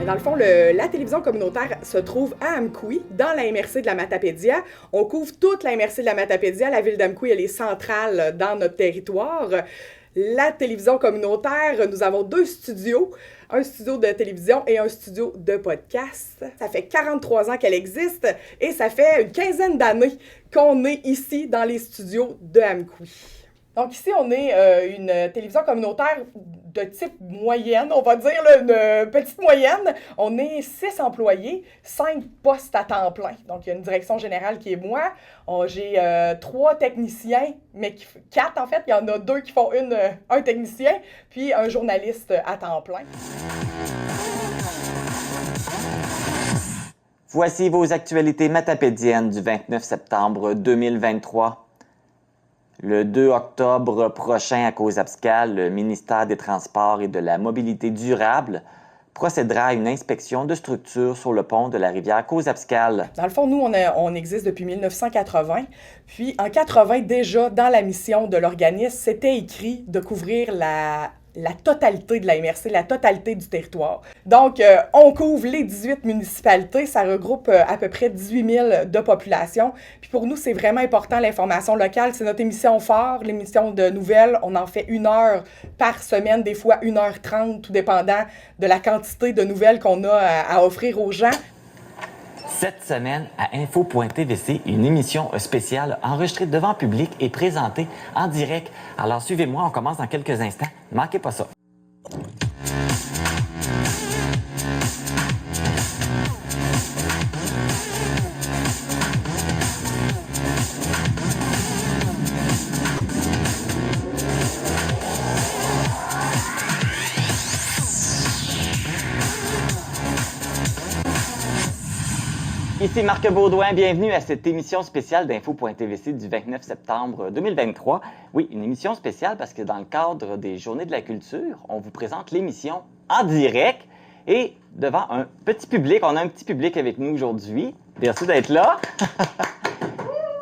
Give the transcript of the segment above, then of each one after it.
Dans le fond, la télévision communautaire se trouve à Amkoui, dans la MRC de la Matapédia. On couvre toute la MRC de la Matapédia. La ville d'Amkoui, elle est centrale dans notre territoire. La télévision communautaire, nous avons 2 studios, un studio de télévision et un studio de podcast. Ça fait 43 ans qu'elle existe et ça fait une quinzaine d'années qu'on est ici dans les studios de Amkoui. Donc ici, on est une télévision communautaire de type moyenne, on va dire, là, une petite moyenne. On est 6 employés, 5 postes à temps plein. Donc il y a une direction générale qui est moi. J'ai 3 techniciens, mais 4 en fait. Il y en a 2 qui font un technicien, puis un journaliste à temps plein. Voici vos actualités matapédiennes du 29 septembre 2023. Le 2 octobre prochain, à Causa-Abscal, le ministère des Transports et de la Mobilité durable procédera à une inspection de structure sur le pont de la rivière Causa-Abscal. Dans le fond, nous, on existe depuis 1980. Puis, en 80, déjà, dans la mission de l'organisme, c'était écrit de couvrir la totalité de la MRC, la totalité du territoire. Donc, on couvre les 18 municipalités. Ça regroupe à peu près 18 000 de population. Puis pour nous, c'est vraiment important, l'information locale. C'est notre émission phare, l'émission de nouvelles. On en fait 1 heure par semaine, des fois 1h30, tout dépendant de la quantité de nouvelles qu'on a à offrir aux gens. Cette semaine, à Info.tvc, une émission spéciale enregistrée devant public et présentée en direct. Alors suivez-moi, on commence dans quelques instants. Ne manquez pas ça. Ici Marc Baudouin, bienvenue à cette émission spéciale d'Info.tvc du 29 septembre 2023. Oui, une émission spéciale parce que dans le cadre des Journées de la culture, on vous présente l'émission en direct et devant un petit public. On a un petit public avec nous aujourd'hui. Merci d'être là.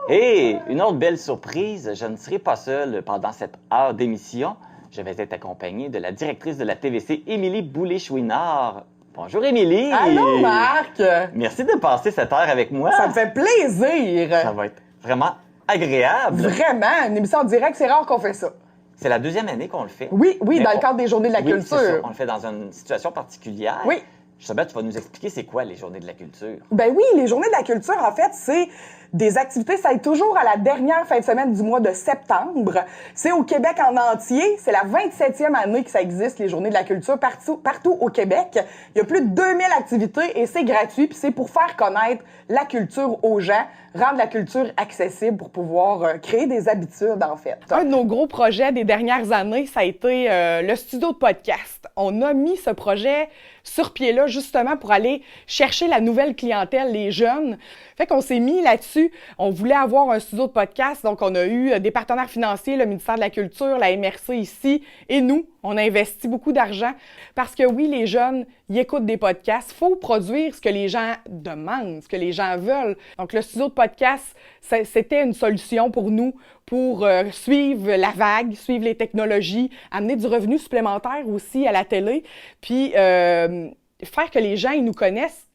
Et une autre belle surprise, je ne serai pas seul pendant cette heure d'émission. Je vais être accompagné de la directrice de la TVC, Émilie Boulay-Chouinard. Bonjour Émilie! Allô Marc! Merci de passer cette heure avec moi. Ça me fait plaisir! Ça va être vraiment agréable. Vraiment! Une émission en direct, c'est rare qu'on fait ça. C'est la 2e année qu'on le fait. Oui, dans le cadre des Journées de la culture. C'est ça. On le fait dans une situation particulière. Oui. Justement, tu vas nous expliquer c'est quoi les Journées de la culture? Ben oui, les Journées de la culture, en fait, c'est des activités, ça est toujours à la dernière fin de semaine du mois de septembre. C'est au Québec en entier. C'est la 27e année que ça existe, les Journées de la culture, partout au Québec. Il y a plus de 2000 activités et c'est gratuit. Puis c'est pour faire connaître la culture aux gens, rendre la culture accessible pour pouvoir créer des habitudes, en fait. Un de nos gros projets des dernières années, ça a été le studio de podcast. On a mis ce projet sur pied là, justement, pour aller chercher la nouvelle clientèle, les jeunes. Fait qu'on s'est mis là-dessus. On voulait avoir un studio de podcast, donc on a eu des partenaires financiers, le ministère de la Culture, la MRC ici, et nous, on a investi beaucoup d'argent parce que oui, les jeunes, ils écoutent des podcasts. Il faut produire ce que les gens demandent, ce que les gens veulent. Donc, le studio de podcast, c'était une solution pour nous pour suivre la vague, suivre les technologies, amener du revenu supplémentaire aussi à la télé, puis faire que les gens ils nous connaissent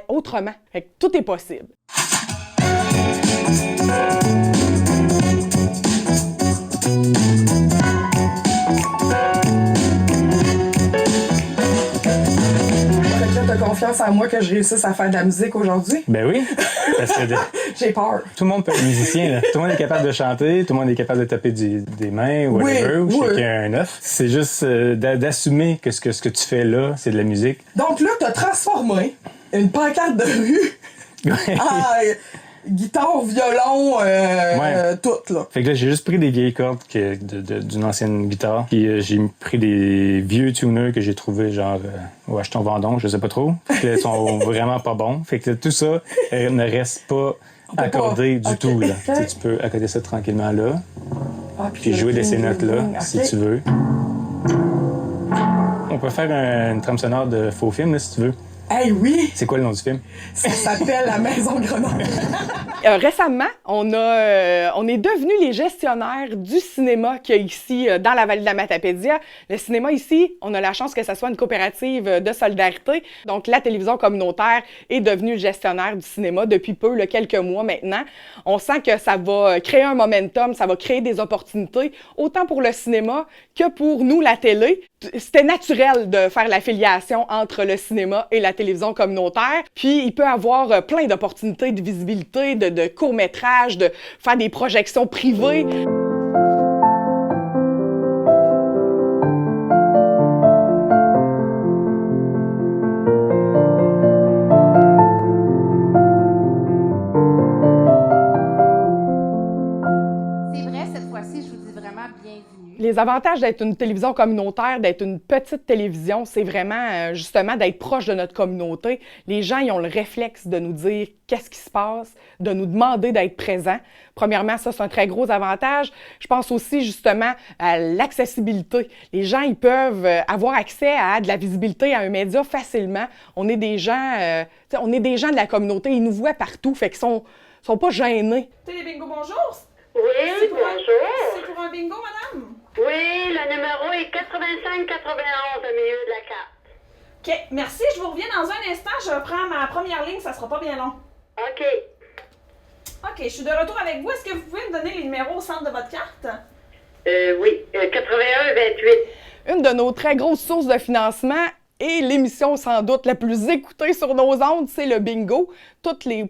autrement. Fait que tout est possible. T'as confiance en moi que je réussisse à faire de la musique aujourd'hui? Ben oui, parce que j'ai peur. Tout le monde peut être musicien, là. Tout le monde est capable de chanter, tout le monde est capable de taper des mains ou whatever, ou shaker un œuf. C'est juste d'assumer que ce que tu fais là, c'est de la musique. Donc là, t'as transformé une pancarte de rue en guitare, violon, tout, là. Fait que là, j'ai juste pris des vieilles cordes d'une ancienne guitare, puis j'ai pris des vieux tuners que j'ai trouvés, genre, au Acheton Vendôme, je sais pas trop. Puis ils sont vraiment pas bons. Fait que tout ça ne reste pas accordé du tout, là. Tu peux accorder ça tranquillement là, puis jouer de ces notes-là, si tu veux. On peut faire une trame sonore de faux film, là, si tu veux. Hey, oui! C'est quoi le nom du film? Ça s'appelle La Maison Grenoble. récemment, on est devenus les gestionnaires du cinéma qu'il y a ici dans la vallée de la Matapédia. Le cinéma ici, on a la chance que ça soit une coopérative de solidarité. Donc, la télévision communautaire est devenue le gestionnaire du cinéma depuis peu, quelques mois maintenant. On sent que ça va créer un momentum, ça va créer des opportunités, autant pour le cinéma que pour nous, la télé. C'était naturel de faire l'affiliation entre le cinéma et la télévision communautaire. Puis, il peut y avoir plein d'opportunités de visibilité, de courts-métrages, de faire des projections privées. Les avantages d'être une télévision communautaire, d'être une petite télévision, c'est vraiment justement d'être proche de notre communauté. Les gens, ils ont le réflexe de nous dire qu'est-ce qui se passe, de nous demander d'être présents. Premièrement, ça, c'est un très gros avantage. Je pense aussi justement à l'accessibilité. Les gens, ils peuvent avoir accès à de la visibilité à un média facilement. On est des gens de la communauté, ils nous voient partout, fait qu'ils sont pas gênés. Télébingo, bonjour! Oui, bonjour. C'est pour un bingo, madame? Oui, le numéro est 8591 au milieu de la carte. OK, merci. Je vous reviens dans un instant. Je prends ma première ligne. Ça sera pas bien long. OK. OK, je suis de retour avec vous. Est-ce que vous pouvez me donner les numéros au centre de votre carte? Oui, 81-28. Une de nos très grosses sources de financement et l'émission sans doute la plus écoutée sur nos ondes, c'est le bingo.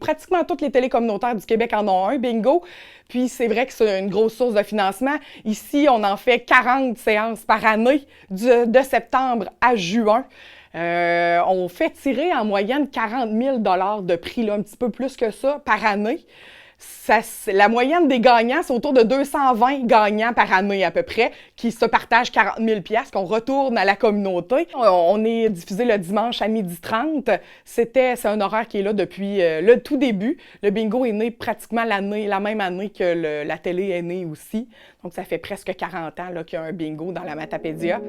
Pratiquement toutes les télés communautaires du Québec en ont un bingo. Puis c'est vrai que c'est une grosse source de financement. Ici, on en fait 40 séances par année de septembre à juin. On fait tirer en moyenne 40 000 $ de prix, là, un petit peu plus que ça, par année. La moyenne des gagnants, c'est autour de 220 gagnants par année à peu près, qui se partagent 40 000 $, qu'on retourne à la communauté. On est diffusé le dimanche à 12h30. C'est un horaire qui est là depuis le tout début. Le bingo est né pratiquement la même année que la télé est née aussi. Donc, ça fait presque 40 ans qu'il y a un bingo dans la Matapédia.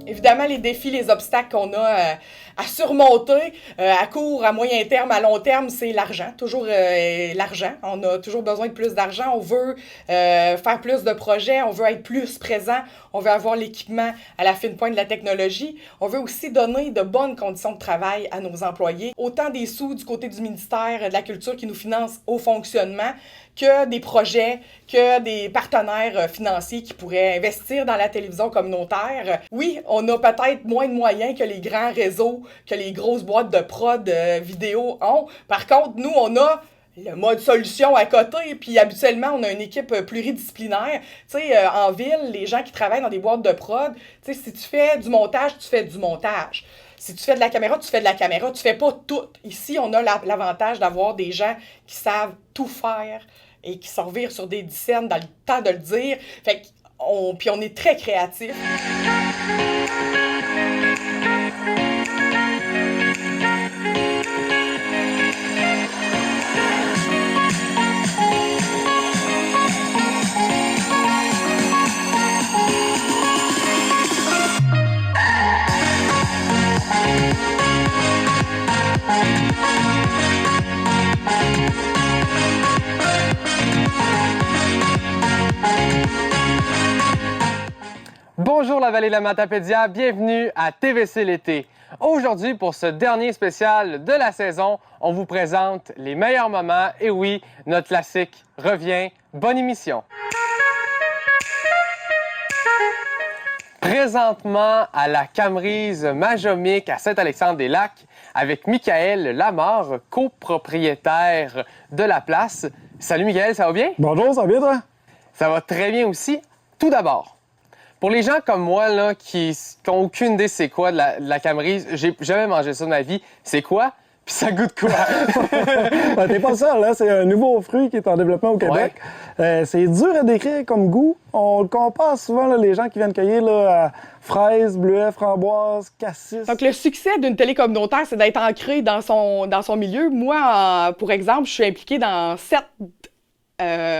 Évidemment, les défis, les obstacles qu'on a à surmonter à court, à moyen terme, à long terme, c'est l'argent. Toujours l'argent. On a toujours besoin de plus d'argent. On veut faire plus de projets. On veut être plus présent. On veut avoir l'équipement à la fine pointe de la technologie. On veut aussi donner de bonnes conditions de travail à nos employés. Autant des sous du côté du ministère de la Culture qui nous finance au fonctionnement que des projets, que des partenaires financiers qui pourraient investir dans la télévision communautaire. Oui, on a peut-être moins de moyens que les grands réseaux, que les grosses boîtes de prod vidéo ont. Par contre, nous, on a le mode solution à côté, puis habituellement, on a une équipe pluridisciplinaire. Tu sais, en ville, les gens qui travaillent dans des boîtes de prod, tu sais, si tu fais du montage, tu fais du montage. Si tu fais de la caméra, tu fais de la caméra. Tu fais pas tout. Ici, on a l'avantage d'avoir des gens qui savent tout faire et qui se revirent sur des scènes dans le temps de le dire. Fait puis on est très créatifs. Bonjour la vallée de la Matapédia, bienvenue à TVC l'été. Aujourd'hui, pour ce dernier spécial de la saison, on vous présente les meilleurs moments. Et oui, notre classique revient. Bonne émission. Présentement à la Camerise Majomique à Saint-Alexandre-des-Lacs avec Michael Lamarre, copropriétaire de la place. Salut Michael, ça va bien? Bonjour, ça va bien toi? Ça va très bien aussi. Tout d'abord, Pour les gens comme moi, là, qui n'ont aucune idée c'est quoi de la camerise, j'ai jamais mangé ça de ma vie. C'est quoi? Puis ça goûte quoi? Ben, t'es pas seul, là. C'est un nouveau fruit qui est en développement au Québec. C'est dur à décrire comme goût. On le compare souvent, là, les gens qui viennent cueillir là, à fraises, bleuets, framboises, cassis. Donc, le succès d'une télé communautaire, c'est d'être ancré dans son milieu. Moi, pour exemple, je suis impliquée dans 7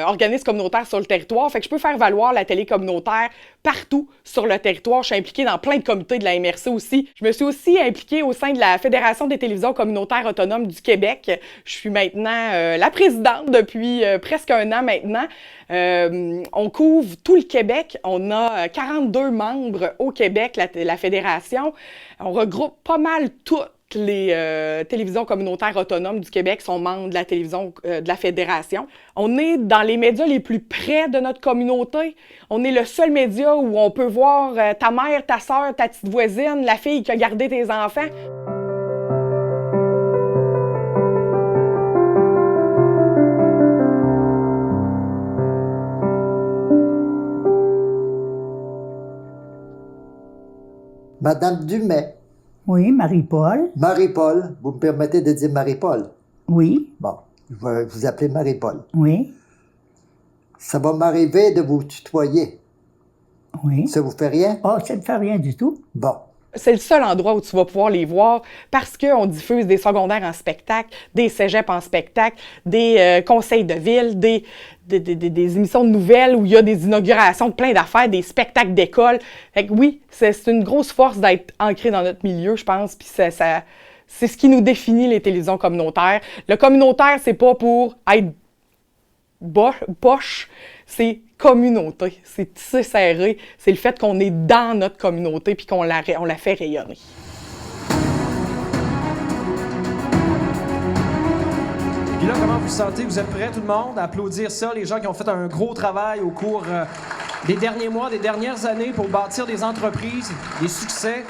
organismes communautaires sur le territoire. Fait que je peux faire valoir la télé communautaire partout sur le territoire. Je suis impliquée dans plein de comités de la MRC aussi. Je me suis aussi impliquée au sein de la Fédération des télévisions communautaires autonomes du Québec. Je suis maintenant la présidente depuis presque un an maintenant. On couvre tout le Québec. On a 42 membres au Québec, la fédération. On regroupe pas mal toutes les télévisions communautaires autonomes du Québec sont membres de la télévision de la Fédération. On est dans les médias les plus près de notre communauté. On est le seul média où on peut voir ta mère, ta sœur, ta petite voisine, la fille qui a gardé tes enfants. Madame Dumais. Oui, Marie-Paul. Marie-Paul, vous me permettez de dire Marie-Paul? Oui. Bon, je vais vous appeler Marie-Paul. Oui. Ça va m'arriver de vous tutoyer. Oui. Ça vous fait rien? Oh, ça ne fait rien du tout. Bon. C'est le seul endroit où tu vas pouvoir les voir parce qu'on diffuse des secondaires en spectacle, des cégeps en spectacle, des conseils de ville, des émissions de nouvelles où il y a des inaugurations de plein d'affaires, des spectacles d'école. Fait que oui, c'est une grosse force d'être ancré dans notre milieu, je pense, puis c'est ce qui nous définit les télévisions communautaires. Le communautaire, c'est pas pour être poche, c'est communauté, c'est tissé serré, c'est le fait qu'on est dans notre communauté puis qu'on la fait rayonner. Puis là, comment vous vous sentez? Vous êtes prêts, tout le monde, à applaudir ça? Les gens qui ont fait un gros travail au cours des derniers mois, des dernières années pour bâtir des entreprises, des succès.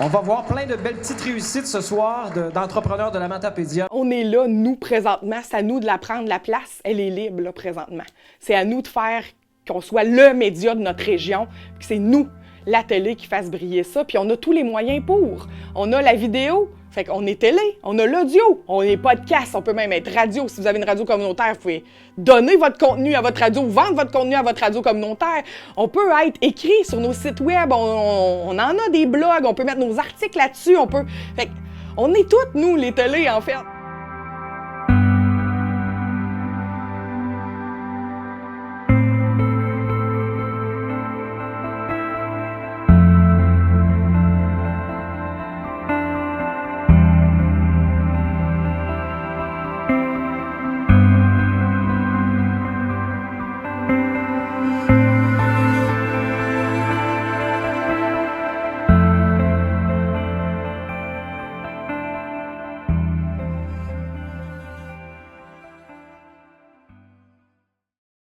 On va voir plein de belles petites réussites ce soir d'entrepreneurs de la Matapédia. On est là, nous, présentement. C'est à nous de la prendre la place. Elle est libre, là, présentement. C'est à nous de faire qu'on soit le média de notre région. Puis c'est nous, la télé, qui fasse briller ça. Puis on a tous les moyens pour. On a la vidéo. Fait qu'on est télé, on a l'audio, on est podcast, on peut même être radio. Si vous avez une radio communautaire, vous pouvez donner votre contenu à votre radio ou vendre votre contenu à votre radio communautaire. On peut être écrit sur nos sites web, on en a des blogs, on peut mettre nos articles là-dessus, Fait qu'on est toutes, nous, les télés, en fait.